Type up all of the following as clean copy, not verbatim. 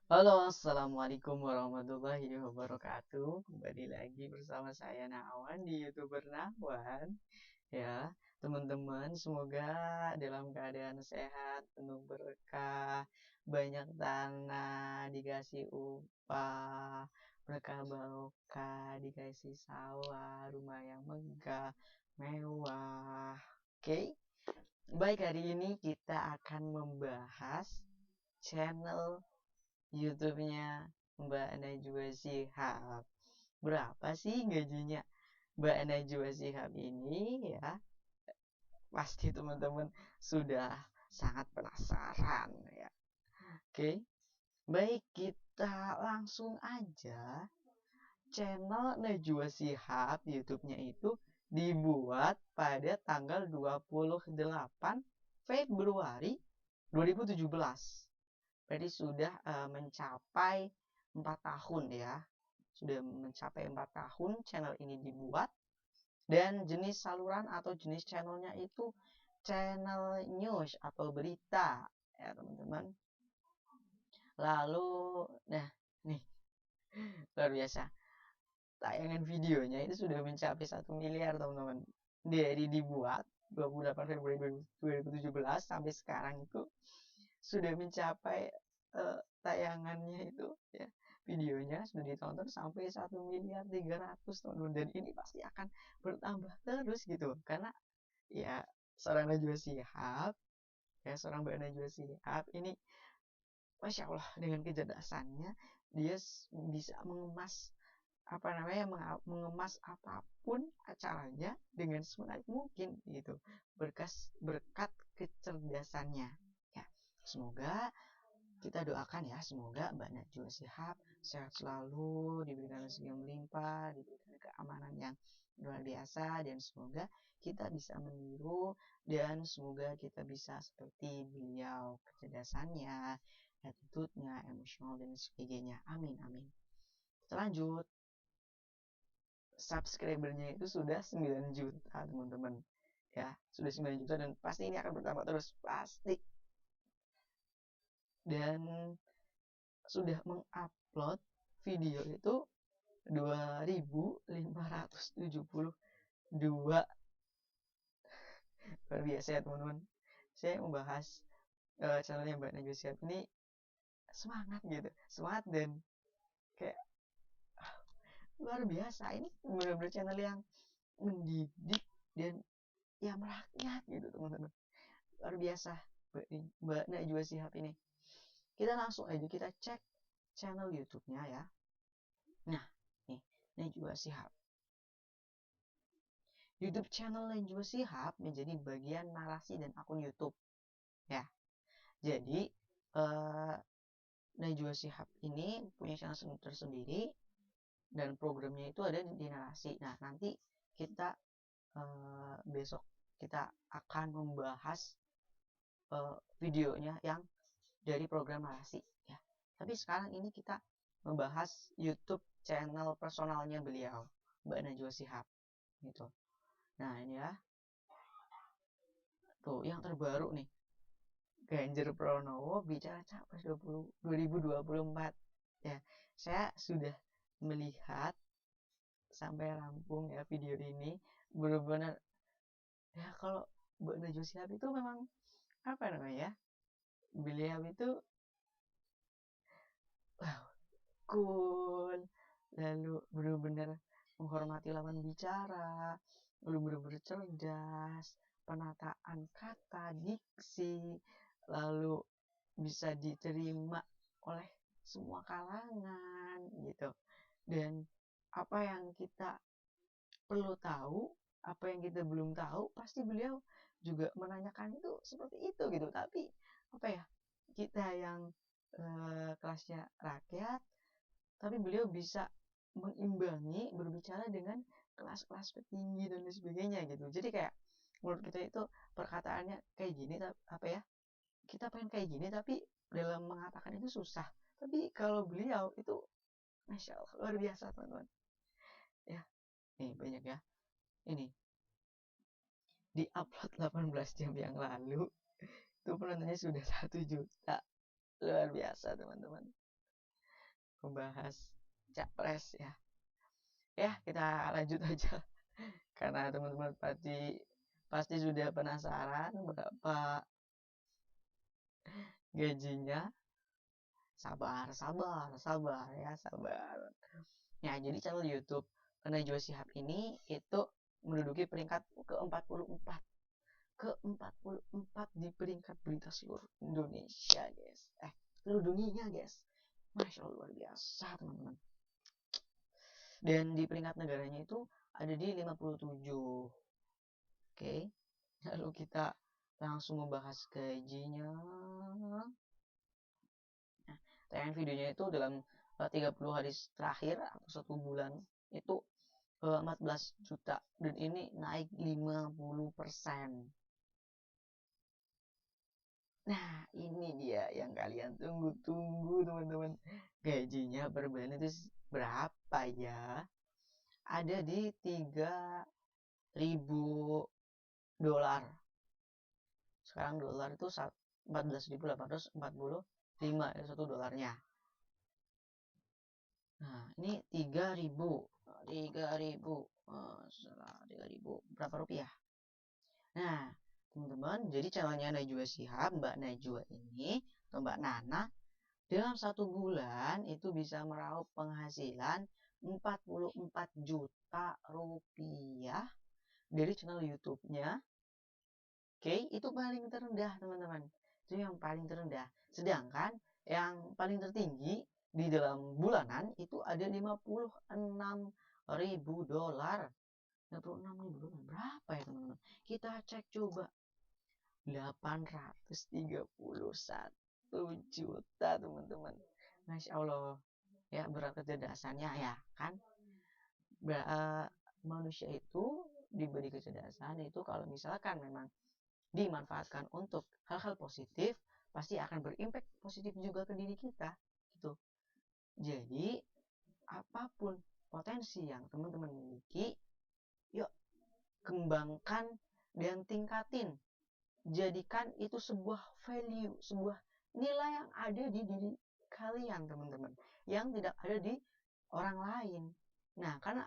Halo, assalamualaikum warahmatullahi wabarakatuh. Kembali lagi bersama saya Nawan di YouTuber Nawan. Ya, teman-teman, semoga dalam keadaan sehat, penuh berkah, banyak tanah, dikasih upah, berkah barokah, dikasih sawah, rumah yang megah, mewah. Oke, baik, hari ini kita akan membahas channel YouTube-nya Mbak Najwa Shihab. Berapa sih gajinya Mbak Najwa Shihab ini ya? Pasti teman-teman sudah sangat penasaran ya. Oke, baik kita langsung aja. Channel Najwa Shihab YouTube-nya itu dibuat pada tanggal 28 Februari 2017. Berarti sudah mencapai 4 tahun ya. Sudah mencapai 4 tahun channel ini dibuat. Dan jenis saluran atau jenis channelnya itu channel news atau berita ya teman-teman. Lalu, nah nih luar biasa. Tayangan videonya itu sudah mencapai 1 miliar teman-teman. Dari dibuat 28 Februari 2017 sampai sekarang itu sudah mencapai tayangannya itu ya, videonya sudah ditonton sampai 1.300.000.000 teman-teman, dan ini pasti akan bertambah terus gitu karena ya seorang Najwa Shihab, ya seorang Mbak Najwa Shihab ini Masya Allah dengan kecerdasannya dia bisa mengemas apa namanya mengemas apapun acaranya dengan semenarik mungkin gitu, berkat kecerdasannya ya. Semoga kita doakan ya, semoga Mbak Najwa Shihab sehat selalu, diberikan rezeki yang melimpah, diberikan keamanan yang luar biasa, dan semoga kita bisa meniru dan semoga kita bisa seperti beliau, kecerdasannya, attitude-nya, emosional dan sebagainya. Amin amin. Kita lanjut. Subscribernya itu sudah 9 juta teman-teman. Ya, sudah 9 juta dan pasti ini akan bertambah terus, pasti. Dan sudah mengupload video itu 2.572. Luar biasa ya teman-teman. Saya membahas channelnya Mbak Najwa Shihab ini semangat gitu, semangat dan kayak luar biasa. Ini benar-benar channel yang mendidik dan ya merakyat gitu teman-teman. Luar biasa Mbak Najwa Shihab ini. Kita langsung aja kita cek channel YouTube-nya ya. Nah, nih Najwa Shihab. YouTube channel Najwa Shihab menjadi bagian narasi dan akun YouTube ya. Jadi Najwa Shihab ini punya channel tersendiri dan programnya itu ada di narasi. Nah, nanti kita besok kita akan membahas videonya yang dari program narasi ya. Tapi sekarang ini kita membahas YouTube channel personalnya beliau, Mbak Najwa Shihab gitu. Nah, ini ya. Tuh, yang terbaru nih. Ganjar Pranowo bicara Capres 2024 ya. Saya sudah melihat sampai rampung ya video ini, benar-benar ya. Kalau Mbak Najwa Shihab itu memang apa namanya ya, beliau itu wow, cool, lalu benar-benar menghormati lawan bicara, lalu benar-benar cerdas, penataan kata, diksi, lalu bisa diterima oleh semua kalangan gitu. Dan apa yang kita perlu tahu, apa yang kita belum tahu, pasti beliau juga menanyakan itu seperti itu gitu. Tapi apa ya, kita yang kelasnya rakyat, tapi beliau bisa mengimbangi berbicara dengan kelas-kelas petinggi dan lain sebagainya gitu. Jadi kayak menurut kita itu perkataannya kayak gini, apa ya, kita pengen kayak gini tapi dalam mengatakan itu susah. Tapi kalau beliau itu Masya Allah luar biasa teman-teman ya. Nih banyak ya, ini di upload 18 jam yang lalu itu penontonnya sudah 1 juta. Luar biasa teman-teman. membahas capres ya. Ya, kita lanjut aja. Karena teman-teman pasti sudah penasaran berapa gajinya. Sabar ya, sabar. Ya, jadi channel YouTube Najwa Shihab ini itu menduduki peringkat ke-44. Ke-44 di peringkat berita seluruh Indonesia, guys. Seluruh dunia, guys. Masya Allah, luar biasa, teman-teman. Dan di peringkat negaranya itu ada di 57. Oke. Lalu kita langsung membahas gajinya. Nah, tayangan videonya itu dalam 30 hari terakhir atau 1 bulan itu 14 juta dan ini naik 50%. Nah, ini dia yang kalian tunggu-tunggu, teman-teman. Gajinya per bulan itu berapa ya? Ada di 3.000 dolar. Sekarang dolar itu 14.845 ya, 1 dolarnya. Nah, ini 3.000 berapa rupiah? Nah, teman-teman, jadi channelnya Najwa Shihab, Mbak Najwa ini atau Mbak Nana dalam 1 bulan itu bisa meraup penghasilan 44 juta rupiah dari channel YouTube-nya. Oke, itu paling terendah, teman-teman. Itu yang paling terendah. Sedangkan yang paling tertinggi di dalam bulanan itu ada 56.000 dolar. 56.000 dolar berapa ya, teman-teman? Kita cek coba. 831 juta, teman-teman. Masya Allah. Ya, berat kecerdasannya ya kan. Manusia itu diberi kecerdasan itu kalau misalkan memang dimanfaatkan untuk hal-hal positif, pasti akan berimpact positif juga ke diri kita gitu. Jadi apapun potensi yang teman-teman miliki, yuk kembangkan dan tingkatin, jadikan itu sebuah value, sebuah nilai yang ada di diri kalian, teman-teman, yang tidak ada di orang lain. Nah, karena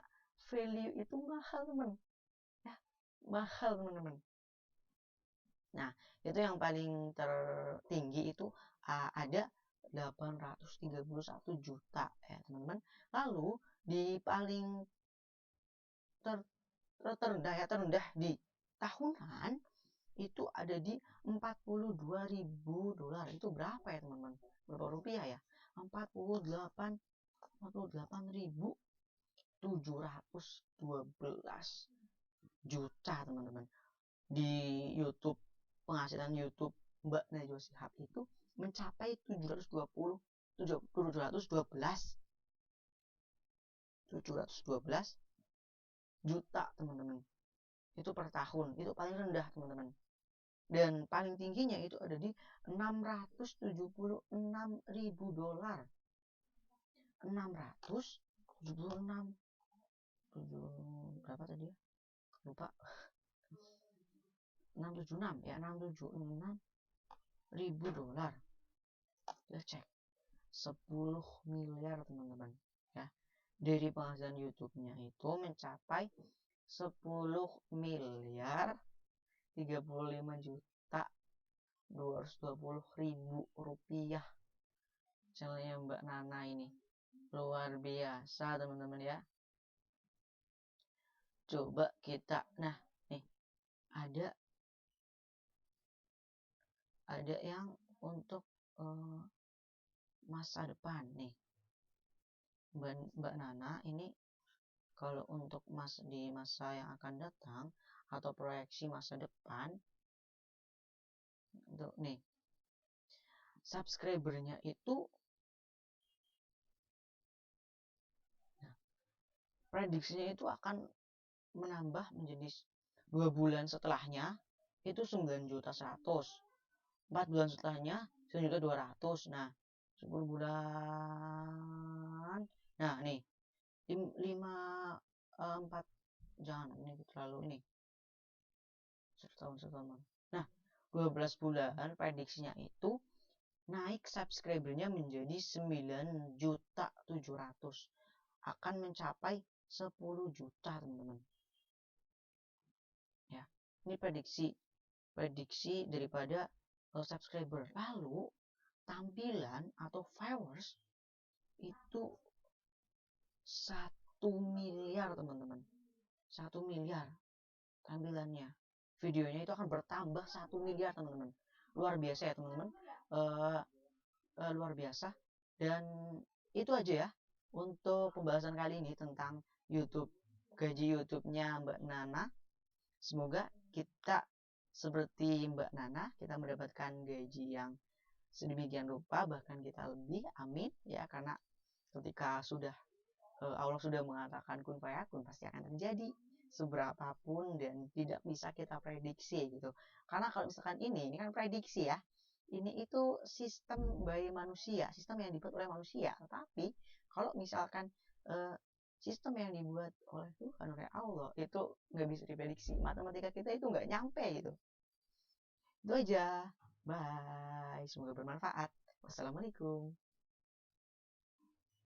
value itu mahal, teman ya, mahal, teman-teman. Nah, itu yang paling tertinggi itu ada 831 juta ya, teman-teman. Lalu di paling terendah di tahunan itu ada di 42.000 dolar. Itu berapa ya, teman-teman? Berapa rupiah ya? 48.712 juta, teman-teman. Di YouTube, penghasilan YouTube Mbak Najwa Shihab itu mencapai 712 juta, teman-teman. Itu per tahun. Itu paling rendah, teman-teman. Dan paling tingginya itu ada di 676.000 dolar. 676 berapa tadi ya? Lupa. 676 ya, 676.000 dolar. Kita cek 10 miliar, teman-teman ya. Dari penghasilan YouTube-nya itu mencapai 10 miliar 35 juta 220.000 rupiah. Channelnya Mbak Nana ini luar biasa, teman-teman ya. Coba kita, nah nih ada yang untuk masa depan nih. Mbak Nana ini kalau untuk di masa yang akan datang atau proyeksi masa depan untuk nih subscribernya itu prediksinya itu akan menambah menjadi 2 bulan setelahnya itu 9.100.000, 4 bulan setelahnya 9.200.000. Nah, 10 bulan, nah nih 4 jangan ini terlalu ini setahun. Nah, 12 bulan prediksinya itu naik subscribernya menjadi 9.700.000, akan mencapai 10 juta teman-teman ya. Ini prediksi daripada subscriber. Lalu tampilan atau viewers itu 1 miliar teman-teman, 1 miliar tampilannya. Videonya itu akan bertambah 1 miliar teman-teman. Luar biasa ya teman-teman, luar biasa. Dan itu aja ya untuk pembahasan kali ini tentang YouTube, gaji YouTube-nya Mbak Nana. Semoga kita seperti Mbak Nana, kita mendapatkan gaji yang sedemikian rupa, bahkan kita lebih, amin ya. Karena ketika Allah sudah mengatakan kun fayakun, pasti akan terjadi seberapapun dan tidak bisa kita prediksi gitu. Karena kalau misalkan ini kan prediksi ya, ini itu sistem by manusia, sistem yang dibuat oleh manusia. Tetapi kalau misalkan sistem yang dibuat oleh Tuhan, oleh Allah, itu nggak bisa diprediksi. Matematika kita itu nggak nyampe gitu. Itu aja. Bye. Semoga bermanfaat. Wassalamualaikum.